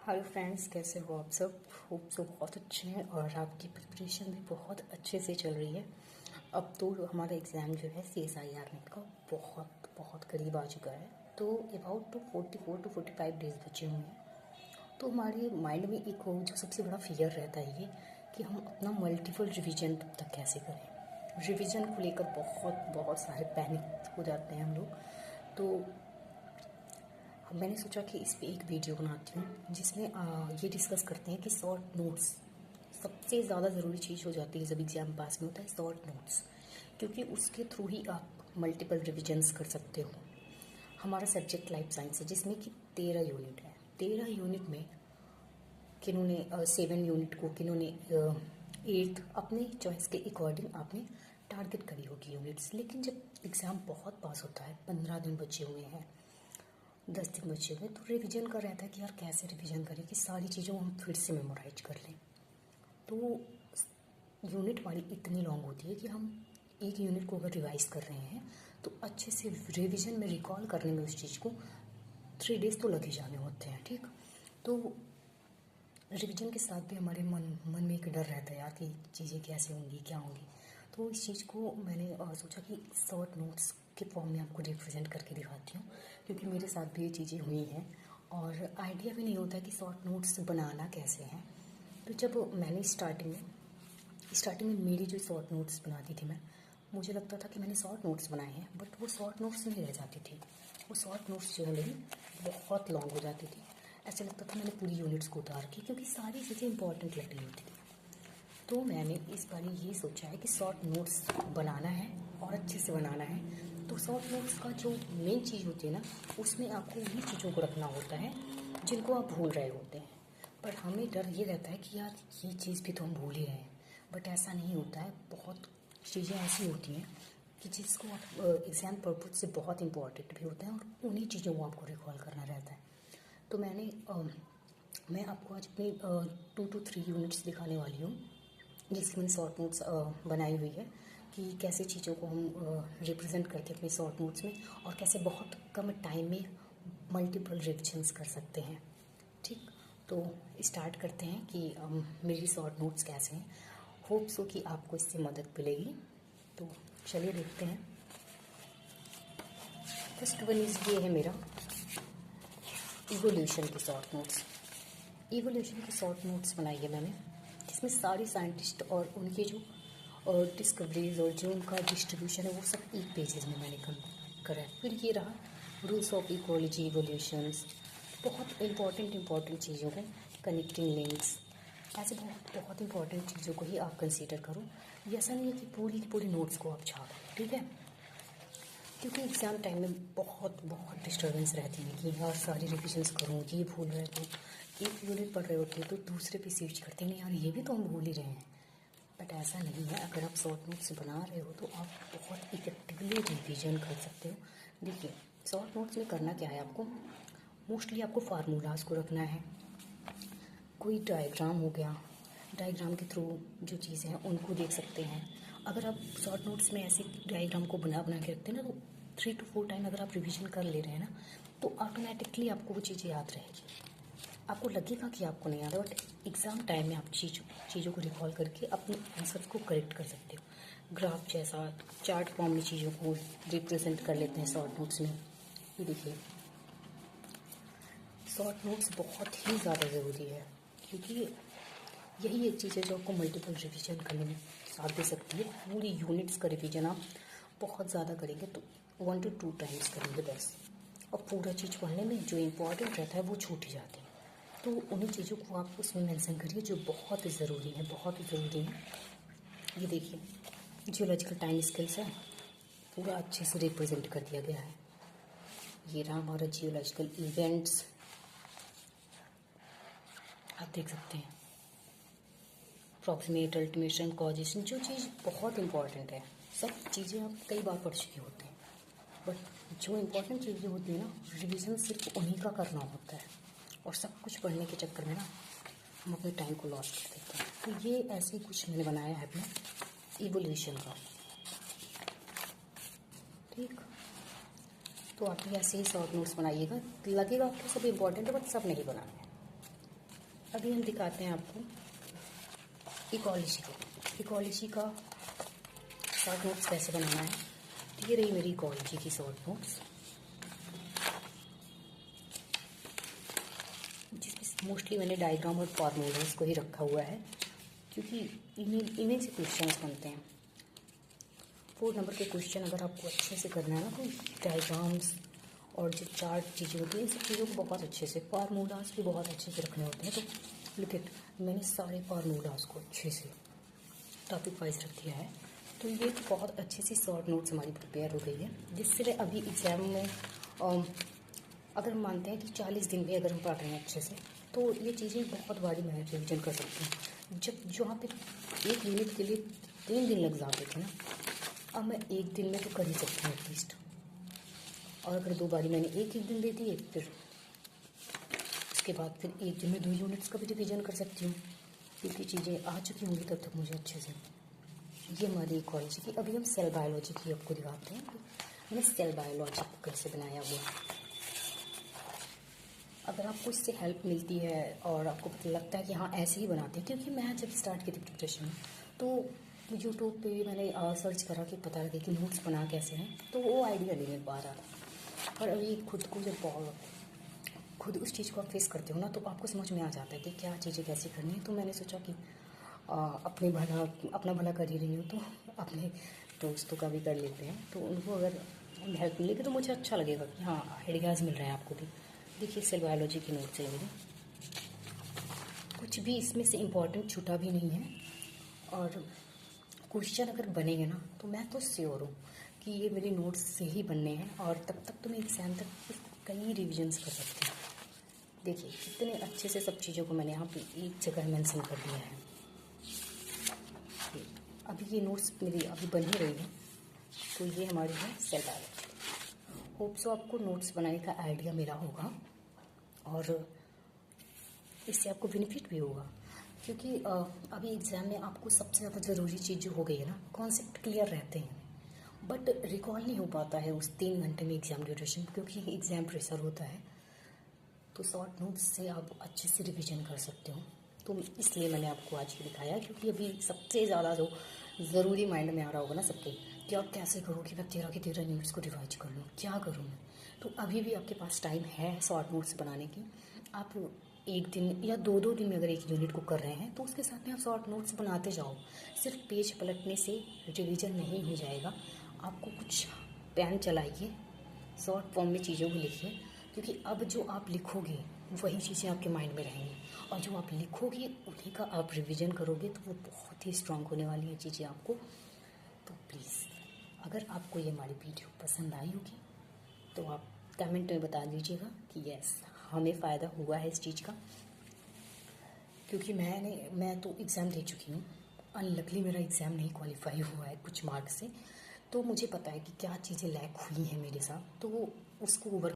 Hello friends, कैसे हो आप सब। होप सो बहुत अच्छे हैं और आपकी प्रिपरेशन भी बहुत अच्छे से चल रही है। अब तो हमारा एग्ज़ाम जो है CSIR नेट का बहुत बहुत करीब आ चुका है। तो अबाउट टू 44 टू 45 डेज़ बचे हुए हैं। तो हमारे माइंड में एक हो जो सबसे बड़ा फियर रहता है ये कि हम अपना मल्टीपल रिवीजन तब तक कैसे करें। रिवीजन को लेकर बहुत बहुत सारे पैनिक हो जाते हैं हम लोग। तो मैंने सोचा कि इस पे एक वीडियो बनाती हूँ जिसमें ये डिस्कस करते हैं कि शॉर्ट नोट्स सबसे ज़्यादा ज़रूरी चीज़ हो जाती है जब एग्ज़ाम पास में होता है। शॉर्ट नोट्स, क्योंकि उसके थ्रू ही आप मल्टीपल रिविजन्स कर सकते हो। हमारा सब्जेक्ट लाइफ साइंस है जिसमें कि 13 यूनिट है। 13 यूनिट में किन्होंने 7 यूनिट को, किन्होंने 8 अपने चॉइस के अकॉर्डिंग आपने टारगेट करी होगी यूनिट्स। लेकिन जब एग्ज़ाम बहुत पास होता है, 15 दिन बचे हुए हैं, 10 दिन बचे हुए, तो रिवीजन का रहता है कि यार कैसे रिवीजन करें कि सारी चीज़ों को हम फिर से मेमोराइज कर लें। तो यूनिट हमारी इतनी लॉन्ग होती है कि हम एक यूनिट को अगर रिवाइज कर रहे हैं तो अच्छे से रिवीजन में रिकॉल करने में उस चीज़ को 3 डेज़ तो लगे जाने होते हैं। ठीक, तो रिवीजन के साथ भी हमारे मन में एक डर रहता है यार कि चीज़ें कैसे होंगी, क्या होंगी। तो इस चीज़ को मैंने सोचा कि शॉर्ट नोट्स के फॉर्म में आपको रिप्रेजेंट करके दिखाती हूँ, क्योंकि मेरे साथ भी ये चीज़ें हुई हैं और आइडिया भी नहीं होता कि शॉर्ट नोट्स बनाना कैसे हैं। तो जब मैंने स्टार्टिंग में मेरी जो शॉर्ट नोट्स बनाती थी मुझे लगता था कि मैंने शॉर्ट नोट्स बनाए हैं, बट वो शॉर्ट नोट्स नहीं रह जाती थी। वो शॉर्ट नोट्स जो है मेरी बहुत लॉन्ग हो जाती थी। ऐसे लगता था मैंने पूरी यूनिट्स को उतार की, क्योंकि सारी चीज़ें इंपॉर्टेंट लग रही होती थी। तो मैंने इस बार ये सोचा है कि शॉर्ट नोट्स बनाना है और अच्छे से बनाना है। तो शॉर्ट नोट्स का जो मेन चीज़ होती है ना, उसमें आपको उन्हीं चीज़ों को रखना होता है जिनको आप भूल रहे होते हैं। पर हमें डर ये रहता है कि यार ये चीज़ भी तो हम भूल ही रहे हैं, बट ऐसा नहीं होता है। बहुत चीज़ें ऐसी होती हैं कि जिसको आप एग्ज़ाम पर्पज से बहुत इंपॉर्टेंट भी होते हैं और उन्हीं चीज़ों को आपको रिकॉल करना रहता है। तो मैं आपको आज अपनी 2 to 3 यूनिट्स दिखाने वाली हूँ जिसकी मैंने शॉर्ट नोट्स बनाई हुई है कि कैसे चीज़ों को हम रिप्रेजेंट करके अपने शॉर्ट नोट्स में और कैसे बहुत कम टाइम में मल्टीपल रिविजन्स कर सकते हैं। ठीक, तो स्टार्ट करते हैं कि मेरी शॉर्ट नोट्स कैसे हैं। होप सो कि आपको इससे मदद मिलेगी। तो चलिए देखते हैं। फर्स्ट वन इज़ ये है मेरा इवोल्यूशन की शॉर्ट नोट्स। इवोल्यूशन की शॉर्ट नोट्स बनाई है मैंने, जिसमें सारे साइंटिस्ट और उनके जो डिस्कवरीज और जो उनका डिस्ट्रीब्यूशन है वो सब एक पेजेस में मैंने करा है। फिर ये रहा रूल्स ऑफ इकोलॉजी, इवोल्यूशंस, बहुत इंपॉर्टेंट चीज़ों को, कनेक्टिंग लिंक्स, ऐसे बहुत बहुत इंपॉर्टेंट चीज़ों को ही आप कंसीडर करो। ये ऐसा नहीं है कि पूरी की पूरी नोट्स को आप छाप दो, ठीक है, क्योंकि एग्ज़ाम टाइम में बहुत बहुत डिस्टर्बेंस रहती है कि यार सारी रिविजन्स करूँ, ये भूल रहे हो, एक यूनिट पढ़ रहे होते तो दूसरे पे स्विच करते नहीं, यार ये भी तो हम भूल ही रहे हैं। बट ऐसा नहीं है। अगर आप शॉर्ट नोट्स बना रहे हो तो आप बहुत इफेक्टिवली रिवीजन कर सकते हो। देखिए, शॉर्ट नोट्स में करना क्या है, आपको मोस्टली आपको फार्मूलाज को रखना है। कोई डायग्राम हो गया, डायग्राम के थ्रू जो चीज़ें हैं उनको देख सकते हैं। अगर आप शॉर्ट नोट्स में ऐसे डायग्राम को बना बना के रखते हैं ना, तो 3 to 4 टाइम अगर आप रिवीजन कर ले रहे हैं ना, तो ऑटोमेटिकली आपको वो चीज़ें याद रहेगी। आपको लगेगा कि आपको नहीं याद है, बट एग्ज़ाम टाइम में आप चीज़ों को रिकॉल करके अपने आंसर्स को करेक्ट कर सकते हो। ग्राफ जैसा चार्ट फॉर्म में चीज़ों को रिप्रेजेंट कर लेते हैं शॉर्ट नोट्स में। ये देखिए, शॉर्ट नोट्स बहुत ही ज़्यादा ज़रूरी है, क्योंकि यही एक चीज़ है जो आपको मल्टीपल रिवीजन करने में साथ दे सकती है। पूरी यूनिट्स का रिवीजन आप बहुत ज़्यादा करेंगे तो 1 to 2 टाइम्स करेंगे बस, और पूरा चीज़ पढ़ने में जो इम्पोर्टेंट रहता है वो छूट ही जाती है। तो उन्हीं चीज़ों को आप उसमें मेंशन करिए जो बहुत ज़रूरी है, बहुत ज़रूरी है। ये देखिए, जियोलॉजिकल टाइम स्केल्स है, पूरा अच्छे से रिप्रेजेंट कर दिया गया है। ये रहा हमारा जियोलॉजिकल इवेंट्स, आप देख सकते हैं। अप्रॉक्सीमेट, अल्टीमेशन, कॉजेशन, जो चीज़ बहुत इंपॉर्टेंट है, सब चीज़ें आप कई बार पढ़ चुके होते हैं, बट जो इंपॉर्टेंट चीज़ें होती हैं ना, रिवीजन सिर्फ उन्हीं का करना होता है। और सब कुछ पढ़ने के चक्कर में ना हम अपने टाइम को लॉस कर देते हैं। तो ये ऐसे ही कुछ मैंने बनाया है अपने इवोल्यूशन का। ठीक, तो आप भी ऐसे ही शॉर्ट नोट्स बनाइएगा। लगेगा आपको सब इंपॉर्टेंट है, बट सब नहीं बनाना है। अभी हम दिखाते हैं आपको इकोलॉजी को, इकोलॉजी का शॉर्ट नोट्स कैसे बनाना है। तो ये रही मेरी इकोलॉजी की शॉर्ट नोट्स, जिसमें मोस्टली मैंने डायग्राम और फॉर्मूलाज को ही रखा हुआ है, क्योंकि इन्हीं से क्वेश्चंस बनते हैं। 4 नंबर के क्वेश्चन अगर आपको अच्छे से करना है ना, तो डायग्राम्स और जो चार्ट चीज़ें होती हैं, इन सब चीज़ों को बहुत अच्छे से, फार्मूलाज भी बहुत अच्छे से रखने होते हैं। तो लुक इट, मैंने सारे फार्मूलाज को अच्छे से टॉपिक वाइज रख दिया है। तो ये बहुत अच्छी सी शॉर्ट नोट्स हमारी प्रिपेयर हो गई है, जिससे अभी एग्ज़ाम में अगर हम मानते हैं कि 40 दिन में अगर हम पढ़ रहे हैं अच्छे से, तो ये चीज़ें बहुत बारी मैं रिविजन कर सकती हूँ। जब जहाँ पे एक यूनिट के लिए 3 दिन लग जाते थे ना, अब मैं 1 दिन में तो कर ही सकती हूँ एटलीस्ट। और अगर 2 बारी मैंने एक दिन दे दिए, फिर उसके बाद फिर 1 दिन में 2 यूनिट्स का भी रिविजन कर सकती हूँ, क्योंकि चीज़ें आ चुकी होंगी तब तक मुझे अच्छे से। ये हमारी इकोलॉजी की। अभी हम सेल बायोलॉजी की आपको दिखाते हैं। मैंने सेल बायोलॉजी को कैसे बनाया हुआ। अगर आपको इससे हेल्प मिलती है और आपको पता लगता है कि हाँ ऐसे ही बनाते हैं, क्योंकि मैं जब स्टार्ट की थी प्रिपरेशन, तो यूट्यूब पे भी मैंने सर्च करा कि पता लगे कि नोट्स बना कैसे हैं, तो वो आइडिया नहीं मिल पा रहा था। और अभी खुद को जब खुद उस चीज़ को आप फेस करते हो ना, तो आपको समझ में आ जाता है कि क्या चीज़ें कैसे करनी है। तो मैंने सोचा कि अपना भला कर ही रही हूँ, तो अपने दोस्तों का भी कर लेते हैं। तो उनको अगर हेल्प मिलेगी तो मुझे अच्छा लगेगा कि हाँ आइडियाज़ मिल रहे हैं आपको भी। देखिए सेल बायोलॉजी की नोट्स है मेरी, कुछ भी इसमें से इम्पोर्टेंट छूटा भी नहीं है। और क्वेश्चन अगर बनेंगे ना, तो मैं तो श्योर हूँ कि ये मेरे नोट्स से ही बनने हैं, और तब तक तो मैं एग्ज़ाम तक कई रिविजन्स कर सकती हूँ। देखिए कितने अच्छे से सब चीज़ों को मैंने यहाँ पे एक जगह मेंशन कर दिया है। अभी ये नोट्स मेरी अभी बन ही रही है। तो ये हमारी है सेल बायोलॉजी। होप सो आपको नोट्स बनाने का आइडिया मिला होगा, और इससे आपको बेनिफिट भी होगा, क्योंकि अभी एग्ज़ाम में आपको सबसे ज़्यादा ज़रूरी चीज़ जो हो गई है ना, कॉन्सेप्ट क्लियर रहते हैं बट रिकॉल नहीं हो पाता है उस 3 घंटे में एग्ज़ाम ड्यूरेशन, क्योंकि एग्ज़ाम प्रेशर होता है। तो शॉर्ट नोट्स से आप अच्छे से रिवीजन कर सकते हो। तो इसलिए मैंने आपको आज ये दिखाया, क्योंकि अभी सबसे ज़्यादा जो ज़रूरी माइंड में आ रहा होगा ना सबके, कि आप कैसे करो कि मैं 13 के 13 यूनिट्स को रिवाइज कर लूँ, क्या करूँ मैं। तो अभी भी आपके पास टाइम है शॉर्ट नोट्स बनाने की। आप 1 दिन या 2-2 दिन में अगर एक यूनिट को कर रहे हैं, तो उसके साथ में आप शॉर्ट नोट्स बनाते जाओ। सिर्फ पेज पलटने से रिवीजन नहीं हो जाएगा। आपको कुछ पेन चलाइए, शॉर्ट फॉर्म में चीज़ों को लिखिए, क्योंकि अब जो आप लिखोगे वही चीज़ें आपके माइंड में रहेंगी, और जो आप लिखोगे उन्हीं का आप रिवीजन करोगे, तो वो बहुत ही स्ट्रांग होने वाली है चीज़ें आपको। तो प्लीज़ अगर आपको ये हमारी वीडियो पसंद आई होगी, तो आप कमेंट में बता दीजिएगा कि यस हमें फ़ायदा हुआ है इस चीज़ का। क्योंकि मैं तो एग्ज़ाम दे चुकी हूँ, अनलकली मेरा एग्ज़ाम नहीं क्वालिफाई हुआ है कुछ मार्क्स से, तो मुझे पता है कि क्या चीज़ें लैक हुई हैं मेरे साथ, तो उसको ओवर,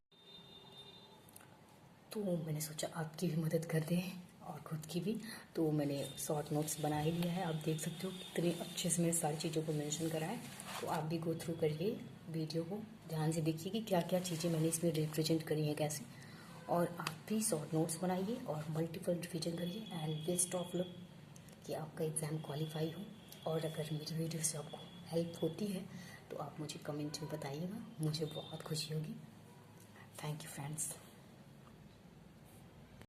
तो मैंने सोचा आपकी भी मदद कर दें और ख़ुद की भी। तो मैंने शॉर्ट नोट्स बना ही लिया है, आप देख सकते हो कितने अच्छे से मैंने सारी चीज़ों को मेंशन करा है। तो आप भी गो थ्रू करिए वीडियो को, ध्यान से देखिए कि क्या क्या चीज़ें मैंने इसमें रिप्रेजेंट करी हैं कैसे, और आप भी शॉर्ट नोट्स बनाइए और मल्टीपल रिविजन करिए। एंड बेस्ट ऑफ लक कि आपका एग्ज़ाम क्वालिफाई हो। और अगर मेरी वीडियो से आपको हेल्प होती है तो आप मुझे कमेंट में बताइएगा, मुझे बहुत खुशी होगी। Thank you friends.